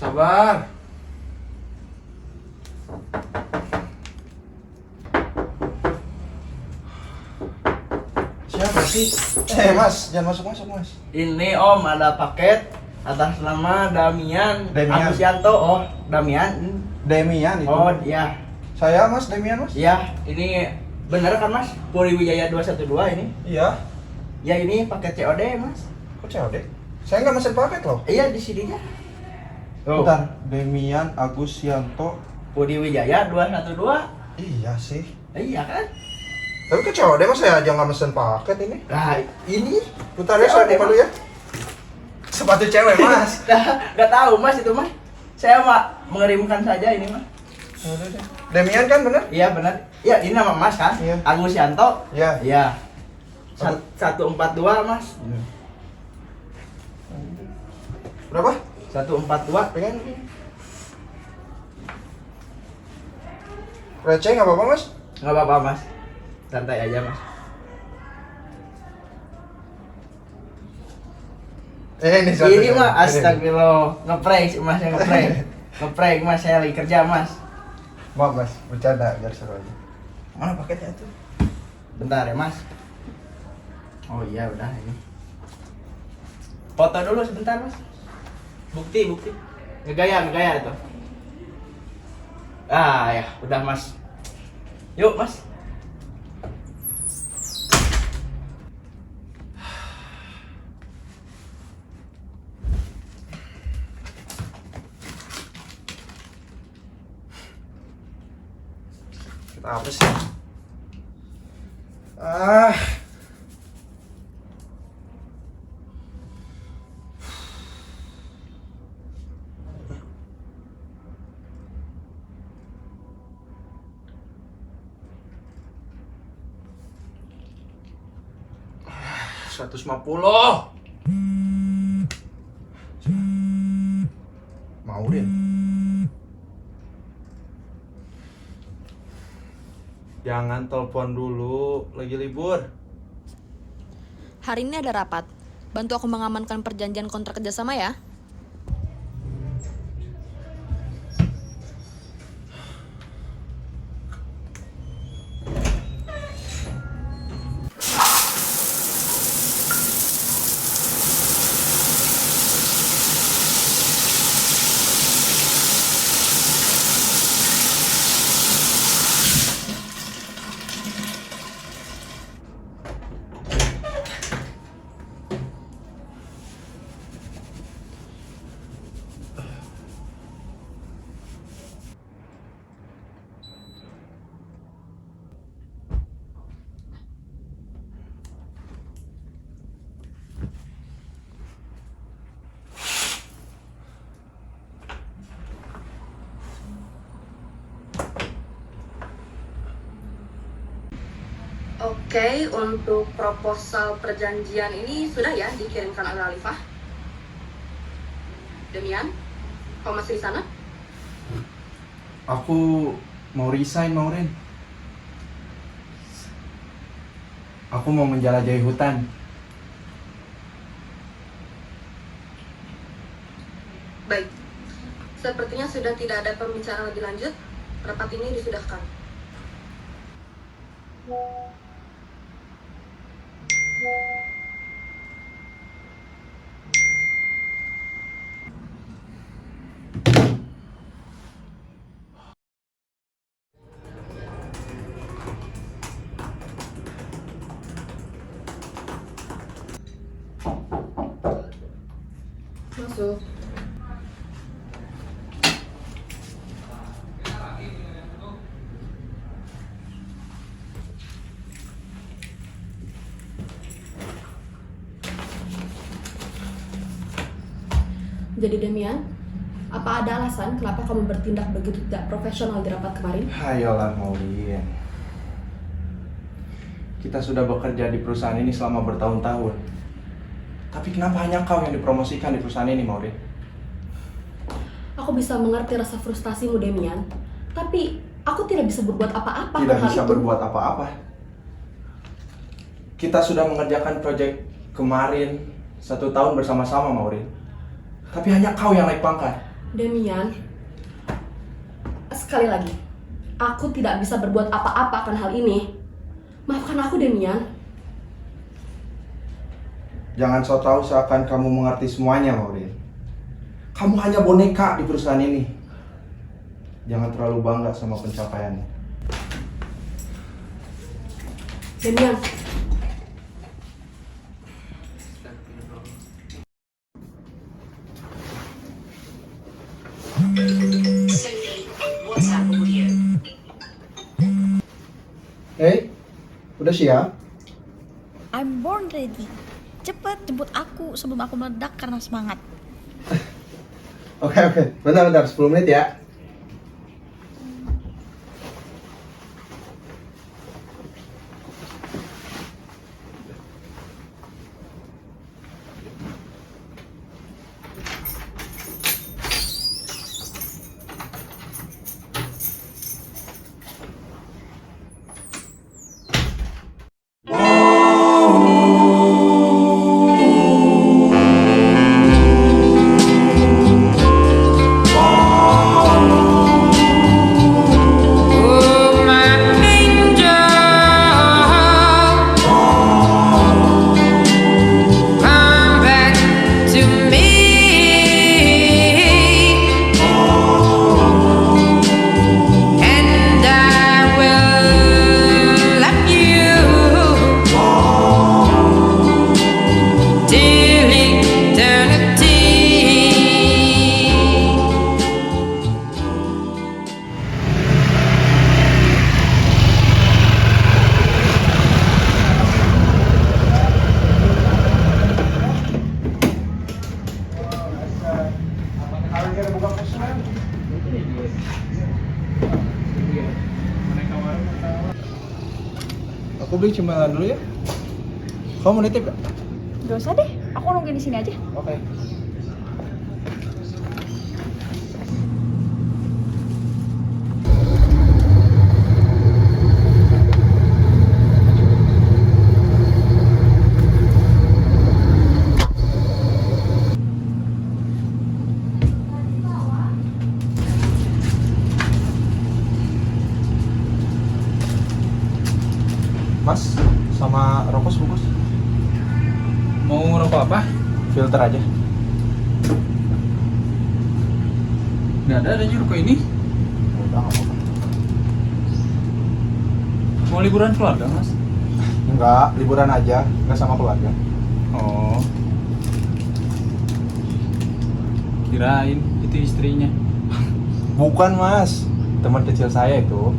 Sabar. Siapa sih? Mas, jangan masuk mas. Ini Om ada paket atas nama Damian Damian. Agusyanto. Oh, Damian. Demian itu. Oh, iya. Saya mas, Demian mas. Iya, ini bener kan Mas? Puri Wijaya 212 ini. Iya. Ya ini paket COD Mas. Kok COD? Saya nggak mesen paket loh. Iya di sininya. Tuh. Bentar, Demian Agusyanto. Puri Wijaya 212. Iya sih. Iya kan? Tapi kok COD mas, saya aja nggak mesen paket ini. Nah, ini Bentar ya, saya buka dulu ya. Sepatu cewek mas. Gak tahu Mas itu Mas. Saya mengirimkan saja ini Mas. Udah deh. Demian kan bener? Iya benar. Iya, ini nama Mas kan? Iya. Agusyanto. Iya. Iya. 142 Mas. Berapa? 142 pengen. Receh nggak apa-apa mas? Nggak apa-apa Mas. Santai aja Mas. Ini Ini mah astagfirullah. Ngeprank sih Mas, yang ngeprank. Ngeprank Mas, saya lagi kerja Mas. Maaf mas, bercanda biar seru aja. Mana paketnya tuh? Bentar ya Mas. Oh iya udah ini. Foto dulu sebentar Mas. Bukti. Ngegaya itu. Ah ya, udah Mas. Yuk Mas. Kita apa sih? Ah. Ah, 150. Maudin. Jangan telepon dulu, lagi libur. Hari ini ada rapat. Bantu aku mengamankan perjanjian kontrak kerjasama ya. Oke, untuk proposal perjanjian ini sudah ya dikirimkan oleh Alifah. Demian, kau masih di sana? Aku mau resign, Maureen. Aku mau menjelajahi hutan. Baik, sepertinya sudah tidak ada pembicaraan lebih lanjut. Rapat ini disudahkan. Masuk. Jadi Demian, apa ada alasan kenapa kamu bertindak begitu tidak profesional di rapat kemarin? Hayolah, Maureen. Kita sudah bekerja di perusahaan ini selama bertahun-tahun. Tapi kenapa hanya kau yang dipromosikan di perusahaan ini, Maureen? Aku bisa mengerti rasa frustasimu, Demian. Tapi aku tidak bisa berbuat apa-apa. Tidak tentang bisa itu. berbuat apa-apa. Kita sudah mengerjakan proyek kemarin 1 tahun bersama-sama, Maureen. Tapi hanya kau yang naik pangkat. Demian, sekali lagi, aku tidak bisa berbuat apa-apa akan hal ini. Maafkan aku, Demian. Jangan so tahu seakan kamu mengerti semuanya, Maureen. Kamu hanya boneka di perusahaan ini. Jangan terlalu bangga sama pencapaianmu. Demian, Hey, udah siap? I'm born ready. Cepet jemput aku sebelum aku meledak karena semangat. Oke. Bentar, 10 menit ya. Aku beli cemilan dulu ya. Kamu mau nitip gak? Gak usah deh, aku nungguin di sini aja. Oke. Mas, sama rokok bungkus. Mau rokok apa? Filter aja. Nggak ada aja rokok ini. Udah, nggak apa-apa. Mau liburan keluarga, Mas? Enggak, liburan aja, nggak sama keluarga. Oh. Kirain itu istrinya. Bukan mas, teman kecil saya itu.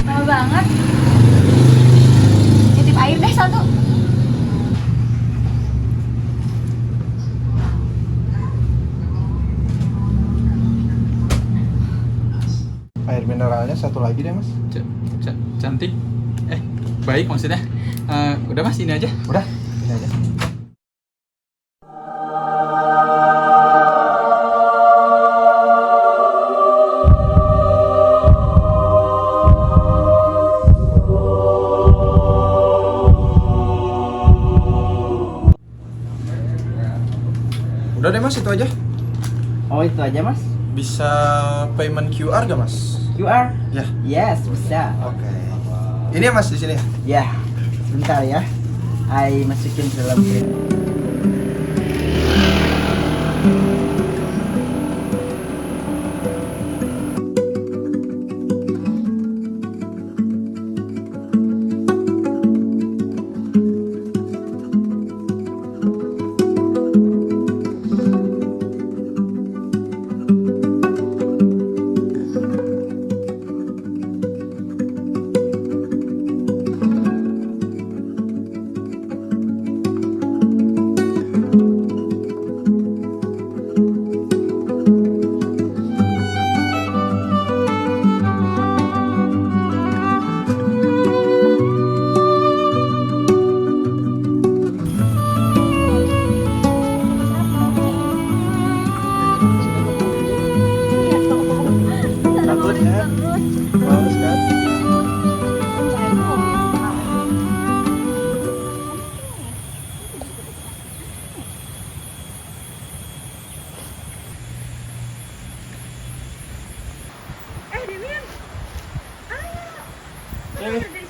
Lama banget. Nitip air deh satu. Air mineralnya satu lagi deh mas. Cantik. Baik maksudnya. Udah Mas, ini aja. Udah, ini aja. Udah deh mas, itu aja. Oh itu aja mas? Bisa payment QR gak mas? QR? Ya. Yes bisa. Oke. Ini ya mas di sini. Ya, sebentar ya. I masukin ke dalam print. Oke.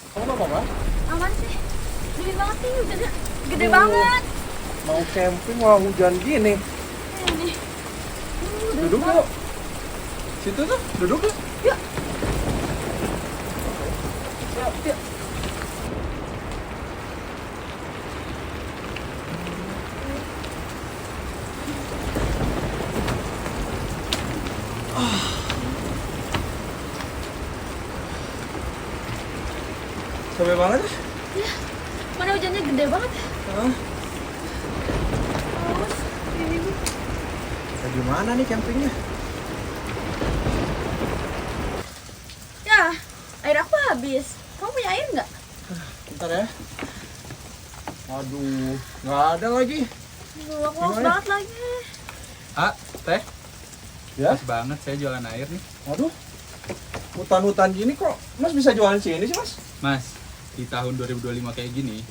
Kamu mau apa? Aman sih. Dingin banget nih, hujannya gede banget. Mau camping wah hujan gini. Ini. Duduk yuk. Situ tuh, duduk yuk. Yuk. Yuk. Capek banget ya? Mana hujannya gede banget. Hah? Terus ini Kayak gimana nih campingnya? ya, air aku habis. Kamu punya air nggak? Bentar ya. Waduh, nggak ada lagi. Aduh, aku haus Gimana? banget lagi. Ah, teh. Ya? Pas banget saya jualan air nih. Waduh, hutan-hutan gini kok Mas bisa jualan sini sih Mas? Mas, di tahun 2025 kayak gini,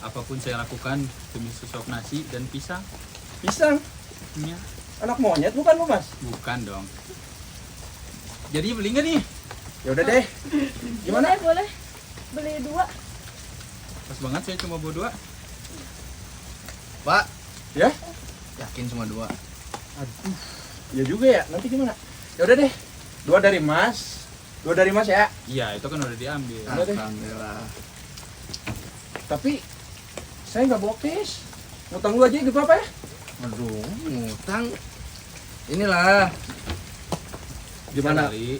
apapun saya lakukan demi sesok nasi dan pisang. Pisang, Ya, anak monyet bukan lu Mas? bukan dong. Jadi beli nggak nih? Ya udah deh. Gimana? Boleh. Beli 2. Pas banget saya cuma bawa 2. Pak, Ya? yakin cuma 2. Aduh, ya juga ya. Nanti gimana? Ya udah deh. 2 dari Mas. 2 dari Mas ya. Iya, itu kan udah diambil. Udah deh. Alhamdulillah. Tapi saya nggak bawa cash. Ngutang lu aja gitu apa ya? Aduh, ngutang. Inilah. Gimana? Kali.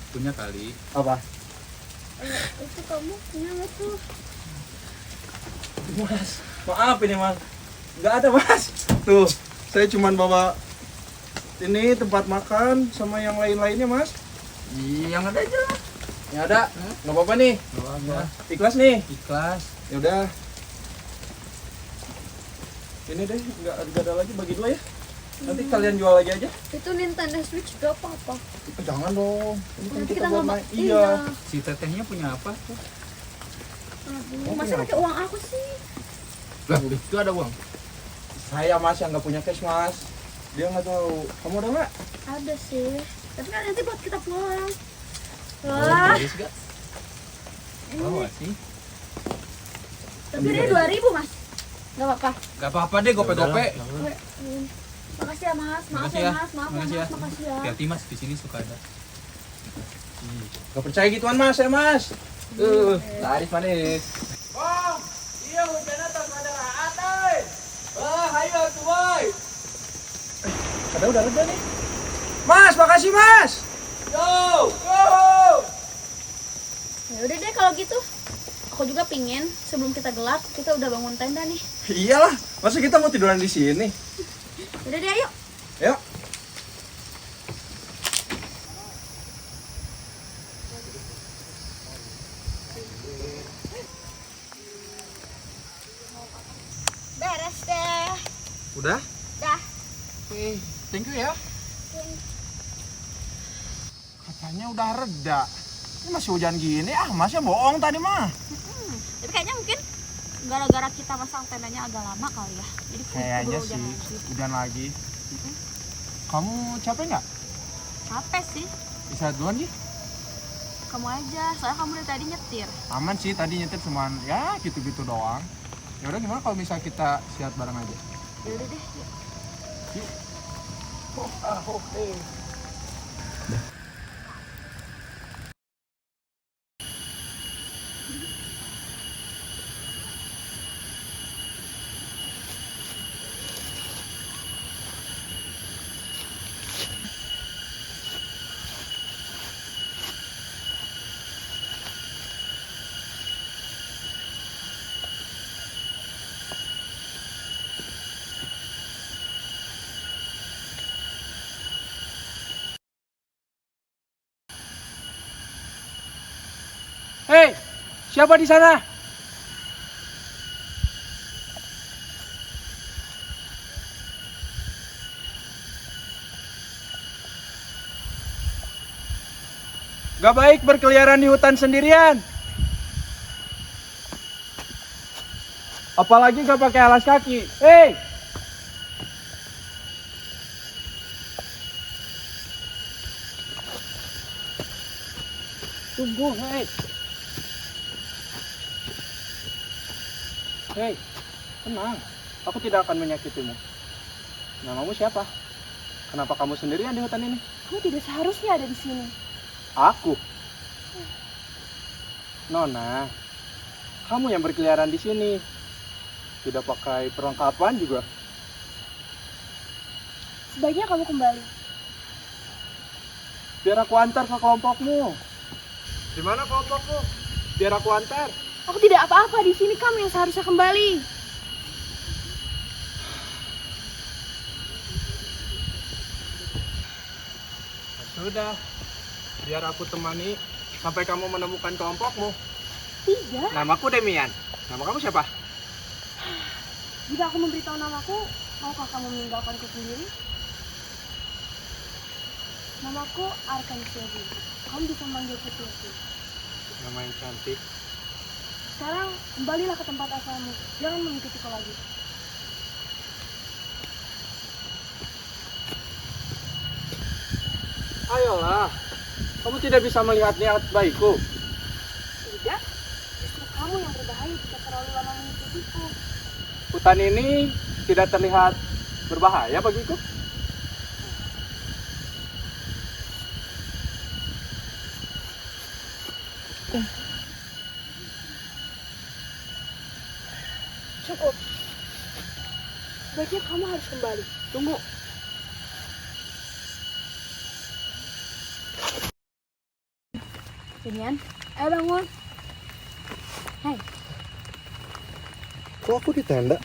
Punya kali. Apa? Itu kamu punya nggak tuh? Mas, maaf ini Mas. Nggak ada Mas. Tuh, saya cuman bawa ini tempat makan sama yang lain-lainnya Mas. Yang ada aja. Yang ada, nggak apa-apa nih. Apa? Ikhlas nih. Ikhlas. Ya udah. Ini deh, nggak ada lagi bagi 2 ya. Nanti kalian jual lagi aja. Itu Nintendo Switch gak apa-apa. Jangan dong. Ini kan Nanti kita buat nggak main. Iya. Si tetehnya punya apa tuh? Aduh, masa pakai uang aku sih? Lah, itu ada uang. Saya Mas yang nggak punya cash Mas. Dia nggak tahu. Kamu ada nggak? Ada sih. Tapi kan nanti buat kita pulang. Oh, Wah, bagus gak? Bawa sih. tapi dia 2.000 Mas. Gak apa-apa. Gak apa-apa deh, gope-gope. Makasih ya Mas. Maaf Makasih ya ya. Mas. Maaf ya Makasih ya. Mas. Makasih ya. Hati-hati Mas, di sini suka ada. Gak percaya gituan Mas ya Mas. Laris manis. Oh, iya hujannya tak ada atai. Wah, ayo tuh boy. Ada udah reda nih. Mas, makasih Mas. Yo, go. Ya udah deh kalau gitu. Aku juga pingin sebelum kita gelap kita udah bangun tenda nih. Iyalah, masa kita mau tiduran di sini? Udah deh ayo. Yuk. Beres deh. Udah? Dah. Oke, thank you ya. Katanya udah reda. Ini masih hujan gini, masnya bohong tadi mah. Tapi kayaknya mungkin gara-gara kita pasang tendanya agak lama kali ya. Jadi Kayaknya keburu sih, hujan lagi. hujan lagi. Kamu capek nggak? Capek sih. Bisa duluan ya? Kamu aja, soalnya kamu dari tadi nyetir. Aman sih, tadi nyetir cuman ya gitu-gitu doang. Ya udah gimana kalau misal kita siap bareng aja? Ya udah deh. Yuk. Yuk. Oke. Hei, siapa di sana? Gak baik berkeliaran di hutan sendirian. Apalagi gak pakai alas kaki. Hei! Tunggu, hei. Hei, tenang. Aku tidak akan menyakitimu. Namamu siapa? Kenapa kamu sendirian di hutan ini? Kamu tidak seharusnya ada di sini. Aku. Nona, kamu yang berkeliaran di sini. Tidak pakai perlengkapan juga. Sebaiknya kamu kembali. Biar aku antar ke kelompokmu. Di mana kelompokmu? Biar aku antar. Aku tidak apa-apa di sini, kamu yang seharusnya kembali. Sudah. Biar aku temani sampai kamu menemukan kelompokmu. Tidak. Namaku Demian. Nama kamu siapa? Jika aku memberitahu namaku, maukah kamu meninggalkanku sendiri? Namaku Arkan Silvi. Kamu bisa memanggilku Silvi. Nama yang cantik. Sekarang kembalilah ke tempat asalmu. Jangan mengikutiku lagi. Ayolah. Kamu tidak bisa melihat niat baikku. Tidak. Justru kamu yang berbahaya jika terlalu lama mengikutiku. Hutan ini tidak terlihat berbahaya bagiku. Cukup. Sebaiknya kamu harus kembali. Tunggu. Demian, ayo bangun. Hai. Kok aku di tenda?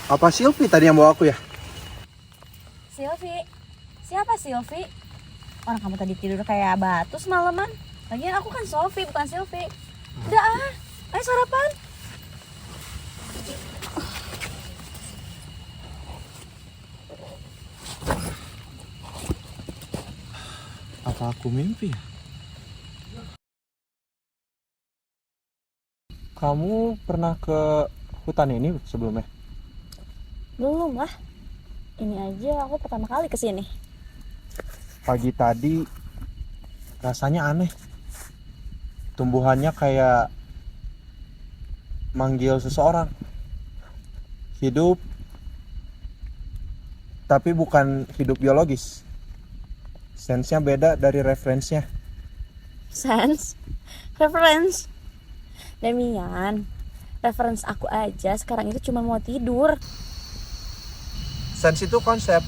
Apa Silvi tadi yang bawa aku ya? Silvi. Siapa Silvi? Orang kamu tadi tidur kayak batu semalaman. Lagian aku kan Sofi, bukan Silvi. Udah ah. Ayo sarapan. Apa aku mimpi ya? Kamu pernah ke hutan ini sebelumnya? Belum lah. Ini aja aku pertama kali kesini. Pagi tadi rasanya aneh. Tumbuhannya kayak manggil seseorang. Hidup, tapi bukan hidup biologis. Sensenya beda dari referensinya. Sense? Reference? Demian, reference aku aja sekarang itu cuma mau tidur. Sense itu konsep,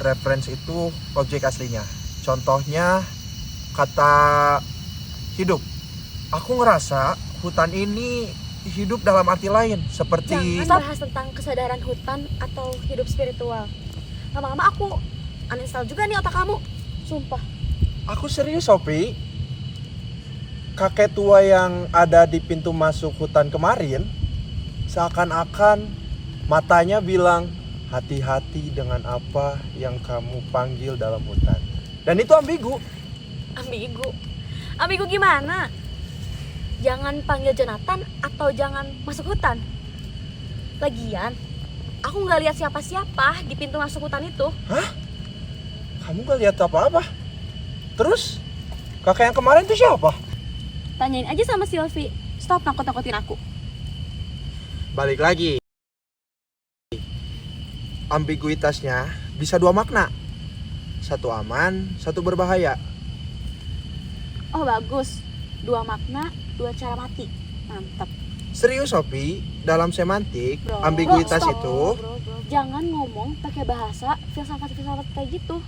reference itu objek aslinya. Contohnya kata hidup. Aku ngerasa hutan ini hidup dalam arti lain, seperti Jangan bahas tentang kesadaran hutan atau hidup spiritual. Lama-lama aku uninstall juga nih otak kamu. Sumpah. Aku serius, Sophie. Kakek tua yang ada di pintu masuk hutan kemarin seakan-akan matanya bilang, hati-hati dengan apa yang kamu panggil dalam hutan. Dan itu ambigu. Ambigu. Ambigu gimana? Jangan panggil Jonathan atau jangan masuk hutan. Lagian, aku nggak lihat siapa-siapa di pintu masuk hutan itu. Hah? Kamu gak lihat apa-apa? Terus kakak yang kemarin itu siapa? Tanyain aja sama Silvi. Stop nakut-nakutin aku. Balik lagi. Ambiguitasnya bisa dua makna. Satu aman, satu berbahaya. Oh bagus. 2 makna, 2 cara mati. Mantap. Serius Sophie, dalam semantik, Bro, ambiguitas stop. itu Jangan ngomong pakai bahasa filsafat-filsafat kayak gitu.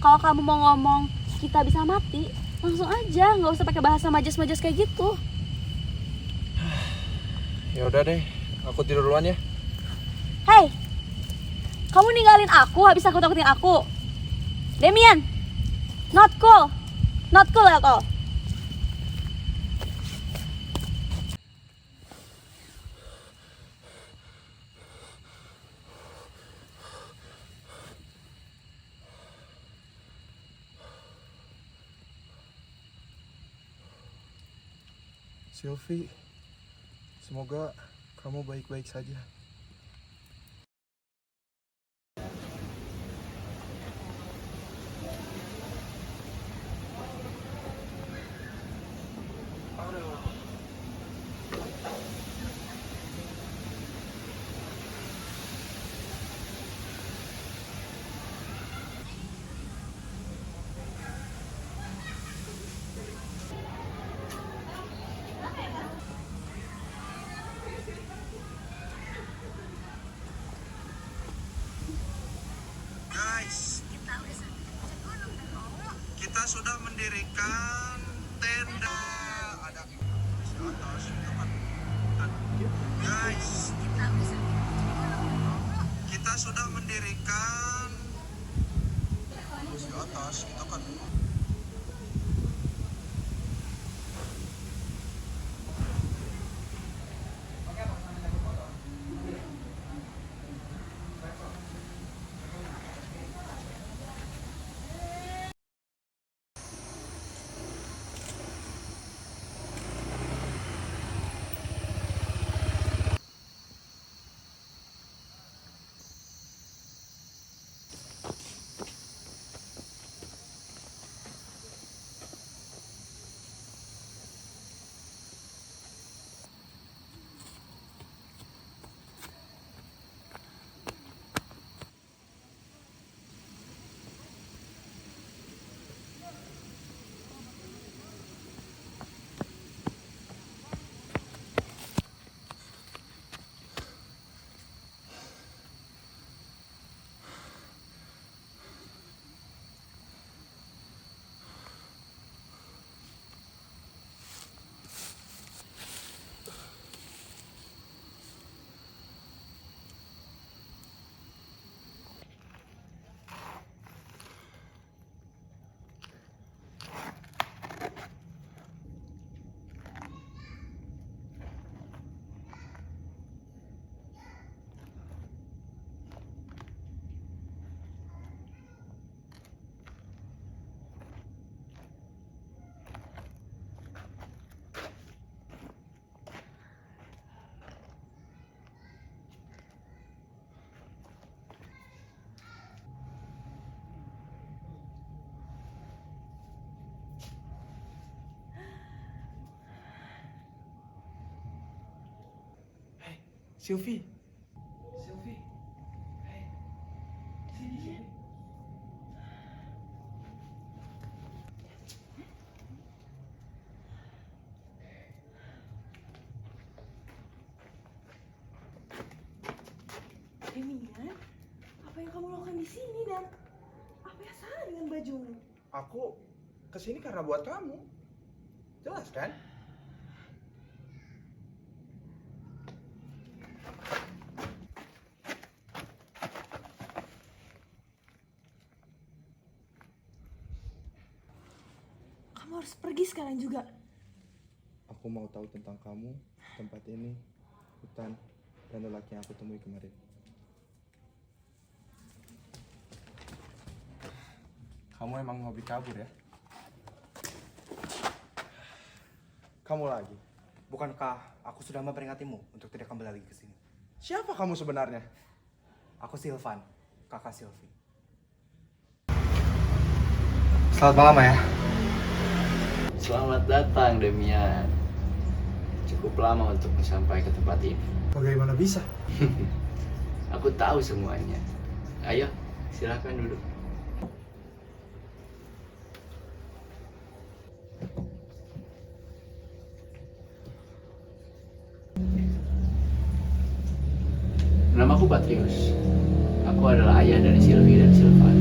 Kalau kamu mau ngomong kita bisa mati, langsung aja, nggak usah pakai bahasa majas-majas kayak gitu. ya udah deh, aku tidur duluan ya. Hei, kamu ninggalin aku habis aku takutin aku. Demian, not cool at all. Sylvie, semoga kamu baik-baik saja. Guys, kita sudah mendirikan tenda. Ada di atas, guys, kita sudah mendirikan di atas, itu kan. Sylvie. Sylvie. Hey. Sini, sini. Demian, apa yang kamu lakukan di sini dan apa yang salah dengan bajumu? Aku kesini karena buat kamu. Jelas kan? Kamu harus pergi sekarang juga. Aku mau tahu tentang kamu, tempat ini, hutan, dan lelaki yang aku temui kemarin. Kamu emang hobi kabur ya? Kamu lagi. Bukankah aku sudah memperingatmu untuk tidak kembali lagi ke sini? Siapa kamu sebenarnya? Aku Silvan, kakak Sylvie. Selamat malam ya. Selamat datang Demian. Cukup lama untuk sampai ke tempat ini. Bagaimana bisa? Aku tahu semuanya. Ayo, silakan duduk. Namaku Patrius. Aku adalah ayah dari Sylvie dan Sylvan.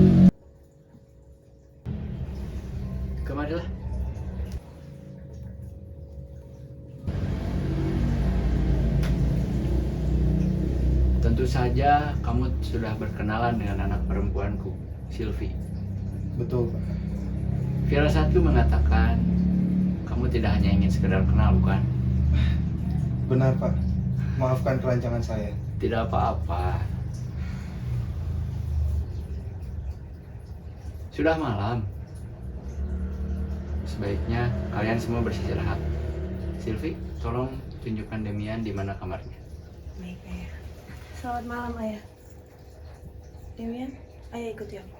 Kemarilah. Tentu saja kamu sudah berkenalan dengan anak perempuanku, Sylvie. Betul, Pak. Firasatku mengatakan kamu tidak hanya ingin sekedar kenal, bukan? Benar, Pak. Maafkan kerancangan saya. Tidak apa-apa. Sudah malam. Sebaiknya kalian semua bersistirahat. Sylvie, tolong tunjukkan Demian di mana kamarnya. Baik, Ayah. Selamat malam, Ayah. Demian, Ayah ikuti aku.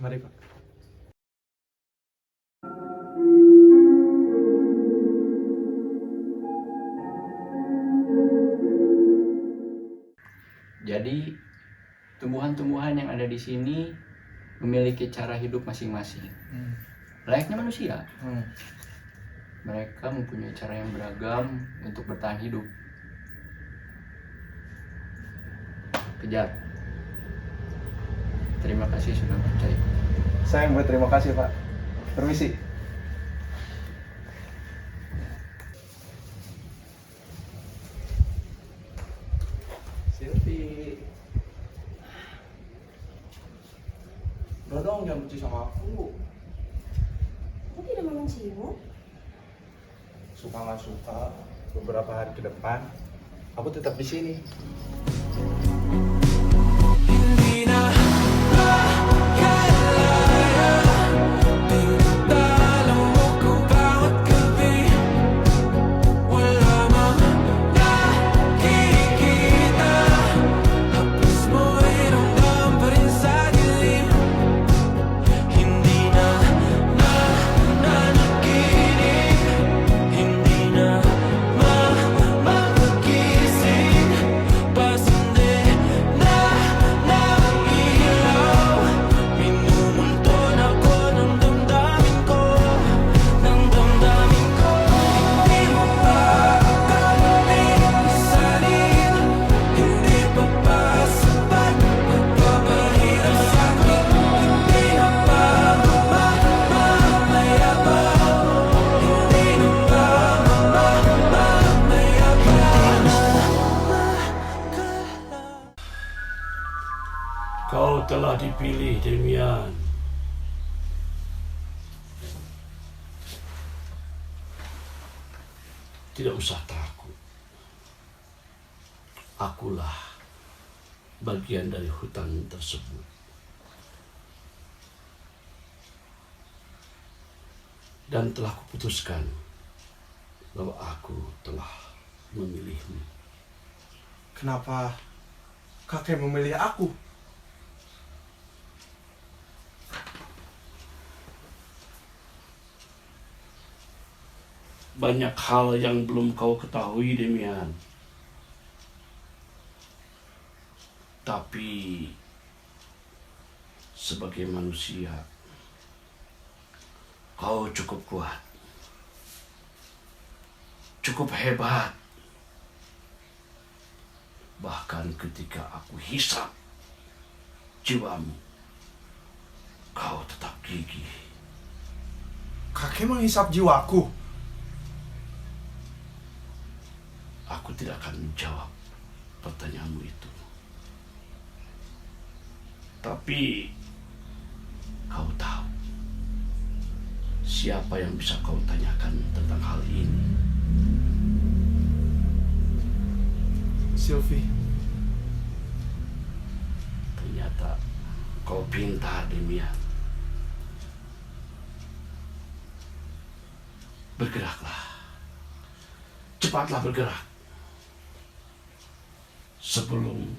Mari, Pak. Jadi, tumbuhan-tumbuhan yang ada di sini memiliki cara hidup masing-masing. Layaknya manusia. Mereka mempunyai cara yang beragam untuk bertahan hidup. Kejar. Terima kasih sudah percaya. Saya yang berterima kasih, Pak. Permisi. Sylvie. Udah dong, jangan benci sama aku. Aku tidak membencimu. Suka nggak suka, beberapa hari ke depan, aku tetap di sini. Kau telah dipilih, Demian. Tidak usah takut. Akulah bagian dari hutan tersebut. Dan telah kuputuskan bahwa aku telah memilihmu. Kenapa kakek memilih aku? Banyak hal yang belum kau ketahui, Demian. Tapi sebagai manusia, kau cukup kuat, cukup hebat. Bahkan ketika aku hisap jiwamu, kau tetap gigih. Kakek menghisap jiwaku. Aku tidak akan menjawab pertanyaanmu itu. Tapi kau tahu siapa yang bisa kau tanyakan tentang hal ini? Sylvie. Ternyata kau pintar, Demian. Bergeraklah. Cepatlah bergerak. sebelum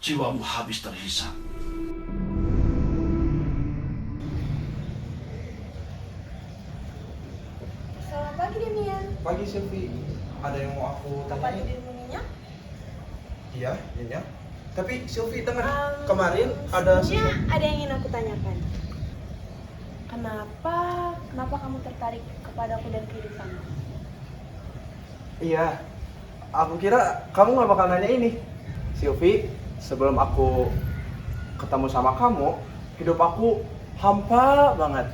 jiwamu habis terhisap. Selamat pagi Demian. Pagi Sylvie, ada yang mau aku Apa tanyain? ide Nyonya? Iya, Nyonya. Tapi Sylvie dengar kemarin ada Sebelumnya ada yang ingin aku tanyakan. Kenapa kamu tertarik kepadaku dan kehidupanku? Iya, aku kira kamu gak bakal nanya ini. Sylvie, sebelum aku ketemu sama kamu, hidup aku hampa banget.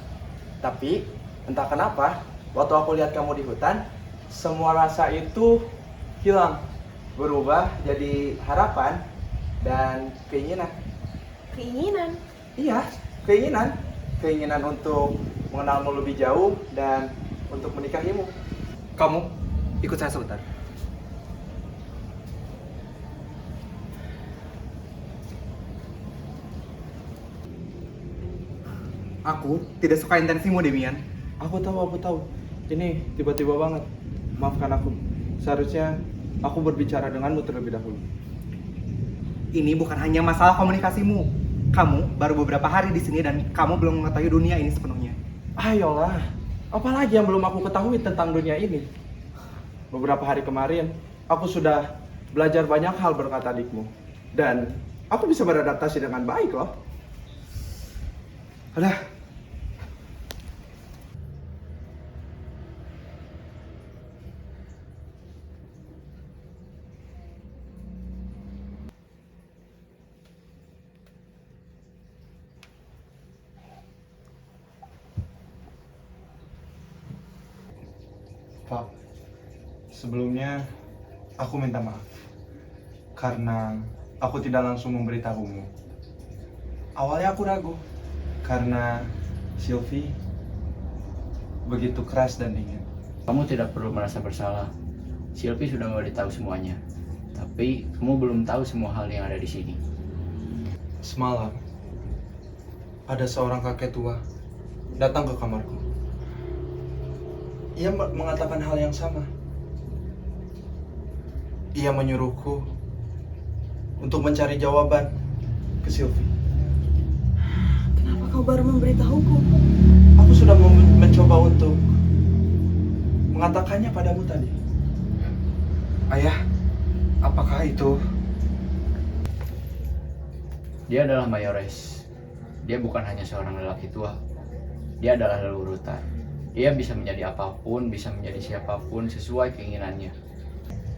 Tapi entah kenapa, waktu aku lihat kamu di hutan, semua rasa itu hilang, berubah jadi harapan dan keinginan. Keinginan? Iya, keinginan. Keinginan untuk mengenalmu lebih jauh dan untuk menikahimu. Kamu ikut saya sebentar. Aku tidak suka intensimu, Demian. Aku tahu. Ini tiba-tiba banget. Maafkan aku. Seharusnya aku berbicara denganmu terlebih dahulu. Ini bukan hanya masalah komunikasimu. Kamu baru beberapa hari di sini dan kamu belum mengetahui dunia ini sepenuhnya. Ayolah, apalagi yang belum aku ketahui tentang dunia ini? Beberapa hari kemarin, aku sudah belajar banyak hal berkat adikmu. Dan aku bisa beradaptasi dengan baik loh. Udah. Pak, sebelumnya aku minta maaf karena aku tidak langsung memberitahumu. Awalnya aku ragu karena Sylvie begitu keras dan dingin. Kamu tidak perlu merasa bersalah. Sylvie sudah memberitahu semuanya. Tapi kamu belum tahu semua hal yang ada di sini. Semalam, ada seorang kakek tua datang ke kamarku. Ia mengatakan hal yang sama. Ia menyuruhku untuk mencari jawaban ke Sylvie. Kenapa kau baru memberitahuku? Aku sudah mencoba untuk mengatakannya padamu tadi. Ayah, apakah itu? Dia adalah Mayores. Dia bukan hanya seorang lelaki tua. Dia adalah lelurutan. Dia bisa menjadi apapun, bisa menjadi siapapun sesuai keinginannya.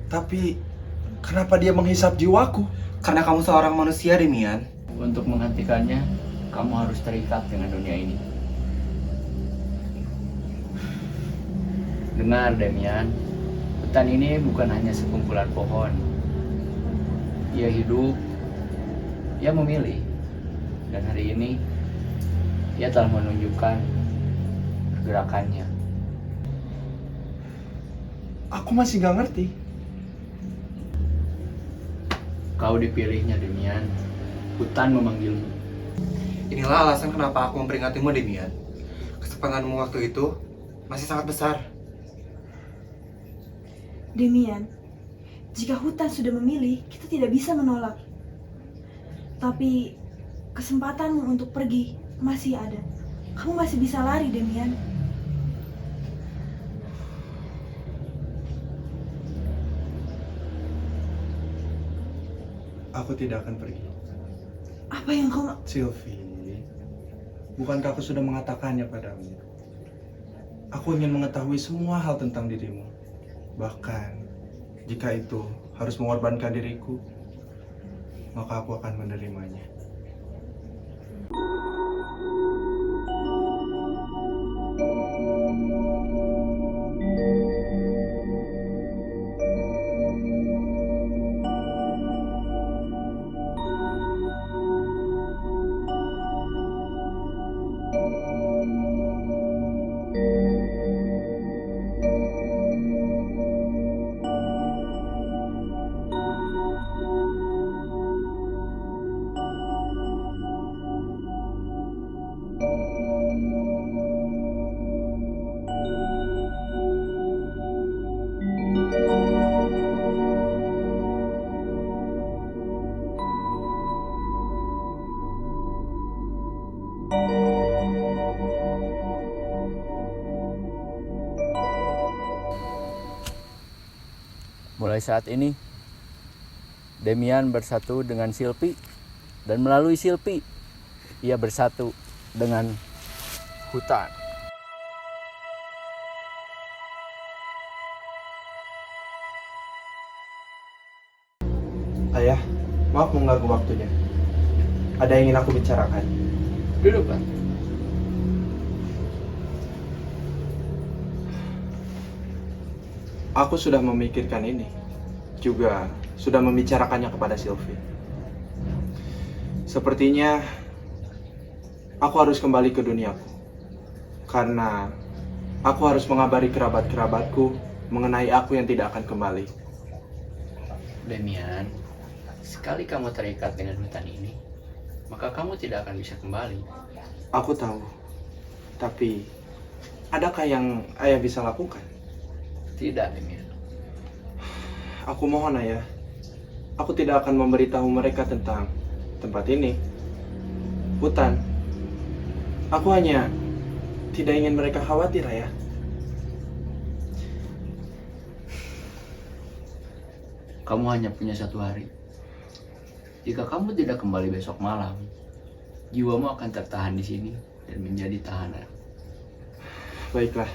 Tapi kenapa dia menghisap jiwaku? Karena kamu seorang manusia, Demian. Untuk menghentikannya, kamu harus terikat dengan dunia ini. Dengar, Demian, hutan ini bukan hanya sekumpulan pohon. Ia hidup, ia memilih, dan hari ini ia telah menunjukkan gerakannya. Aku masih gak ngerti. Kau dipilihnya, Demian. Hutan memanggilmu. Inilah alasan kenapa aku memperingatimu, Demian. Kesempatanmu waktu itu masih sangat besar. Demian, jika hutan sudah memilih, kita tidak bisa menolak. Tapi kesempatanmu untuk pergi masih ada. Kamu masih bisa lari, Demian. Aku tidak akan pergi. Apa yang kau... Sylvie, bukankah aku sudah mengatakannya padamu? Aku ingin mengetahui semua hal tentang dirimu. Bahkan, jika itu harus mengorbankan diriku, maka aku akan menerimanya. Mulai saat ini, Demian bersatu dengan Silvi, dan melalui Silvi, ia bersatu dengan hutan. Ayah, maaf mengganggu waktunya. Ada yang ingin aku bicarakan. Duduk, Pak. Aku sudah memikirkan ini. Juga sudah membicarakannya kepada Silvi. Sepertinya aku harus kembali ke duniaku. Karena aku harus mengabari kerabat-kerabatku mengenai aku yang tidak akan kembali. Demian, sekali kamu terikat dengan hutan ini, maka kamu tidak akan bisa kembali. Aku tahu. Tapi adakah yang ayah bisa lakukan? Tidak, Demian. Aku mohon ayah. Aku tidak akan memberitahu mereka tentang tempat ini. Hutan. Aku hanya tidak ingin mereka khawatir, ayah. Kamu hanya punya satu hari. Jika kamu tidak kembali besok malam, jiwamu akan tertahan di sini dan menjadi tahanan. Baiklah.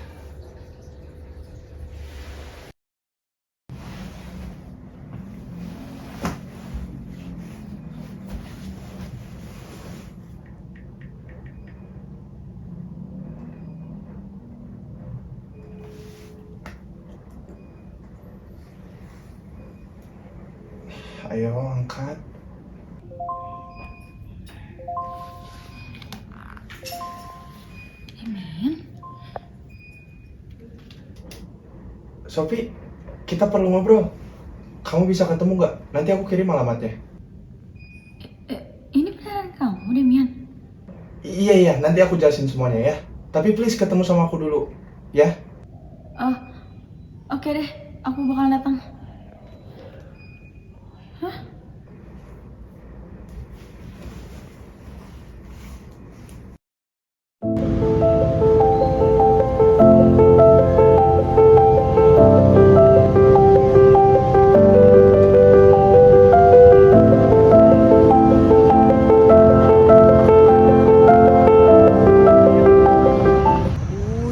Ayo angkat. Sophie, kita perlu ngobrol. Kamu bisa ketemu nggak? Nanti aku kirim alamatnya. Ini beneran kamu, Demian? Iya, nanti aku jelasin semuanya ya. Tapi please ketemu sama aku dulu, ya? Oh, oke deh, aku bakal datang. Hah?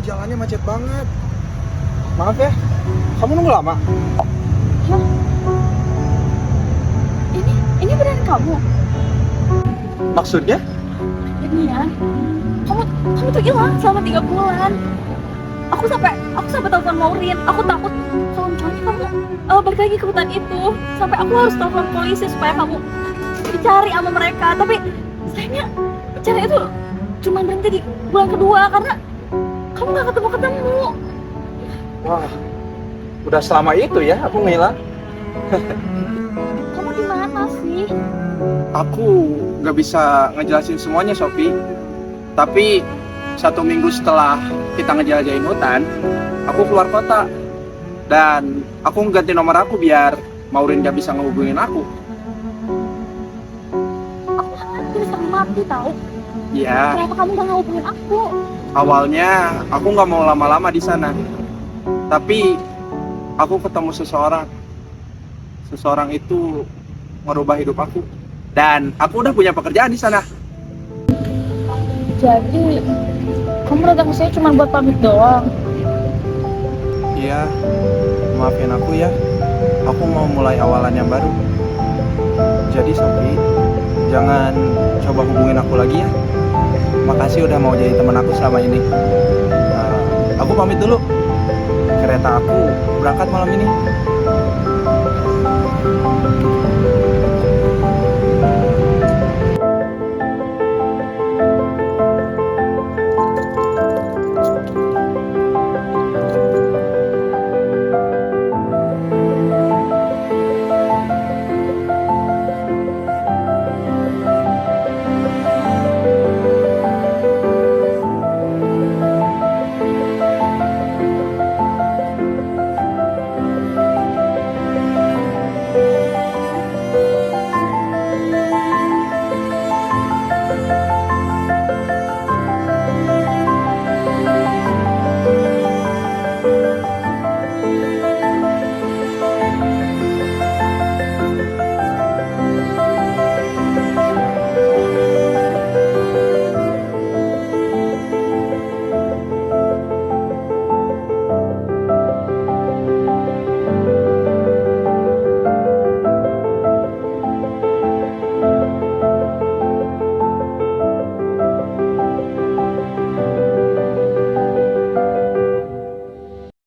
Jalannya macet banget. Maaf ya, kamu nunggu lama? Hah? Ini beneran kamu? Maksudnya? Demian, kamu tuh hilang selama 3 bulan. Aku sampai telepon Maureen. Aku takut kalau misalnya kamu balik lagi ke hutan itu. Sampai aku harus telepon polisi supaya kamu dicari sama mereka. Tapi sayangnya cara itu cuma berhenti di bulan kedua karena kamu gak ketemu. Wah, udah selama itu ya aku ngilang. Kamu di mana sih? Aku nggak bisa ngejelasin semuanya, Sophie. Tapi 1 minggu setelah kita ngejelajahin hutan, aku keluar kota. Dan aku ganti nomor aku biar Maureen nggak bisa ngehubungin aku. Aku hampir sampai mati tahu. Iya. Kenapa kamu gak ngehubungin aku? Awalnya aku nggak mau lama-lama di sana. Tapi aku ketemu seseorang. Seseorang itu merubah hidup aku. Dan aku udah punya pekerjaan di sana. Jadi kamu datang ke sini cuma buat pamit doang? Iya, maafin aku ya. Aku mau mulai awalan yang baru. Jadi Sophie, jangan coba hubungin aku lagi ya. Makasih udah mau jadi teman aku selama ini. Aku pamit dulu. Kereta aku berangkat malam ini.